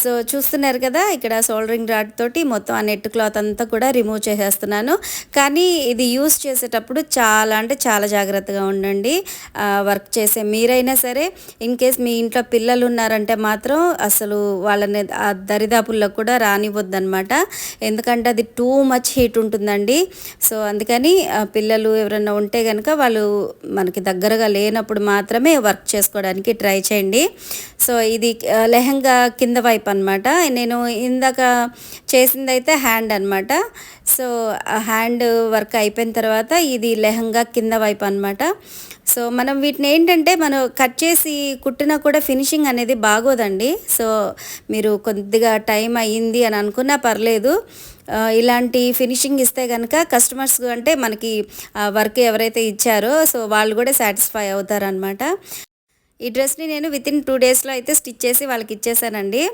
So చూస్తున్నారు కదా, ఇక్కడ సోల్డరింగ్ రాడ్ తోటి మొత్తం ఆ నెట్ క్లాత్ అంతా కూడా రిమూవ్ చేసేస్తున్నాను. కానీ ఇది యూస్ చేసేటప్పుడు చాలా అంటే చాలా జాగ్రత్తగా ఉండండి. వర్క్ చేసే మీరైనా సరే, ఇన్ కేస్ మీ ఇంట్లో పిల్లలు ఉన్నారంటే మాత్రం అసలు వాళ్ళని ఆ దరిదాపుల్లో కూడా రానివ్వద్దనమాట. ఎందుకంటే అది టూ మచ్ హీట్ ఉంటుందండి. సో అందుకని పిల్లలు ఎవరైనా ఉంటే కనుక వాళ్ళు మనకి దగ్గరగా లేనప్పుడు మాత్రమే వర్క్ చేసుకోవడానికి ట్రై చేయండి. సో ఇది లెహంగా కింద వైపు అనమాట. నేను ఇందాక చేసిందైతే హ్యాండ్ అనమాట. సో హ్యాండ్ వర్క్ అయిపోయిన తర్వాత ఇది లెహంగా కింద వైపు అనమాట. సో మనం వీటిని ఏంటంటే మనం కట్ చేసి కుట్టినా కూడా ఫినిషింగ్ అనేది బాగోదండి. సో మీరు కొద్దిగా టైం అయ్యింది అని అనుకున్నా పర్లేదు, ఇలాంటి ఫినిషింగ్ ఇస్తే కనుక కస్టమర్స్ అంటే మనకి వర్క్ ఎవరైతే ఇచ్చారో సో వాళ్ళు కూడా సాటిస్ఫై అవుతారనమాట. ఈ డ్రెస్ని నేను వితిన్ 2 డేస్లో అయితే స్టిచ్ చేసి వాళ్ళకి ఇచ్చేసానండి.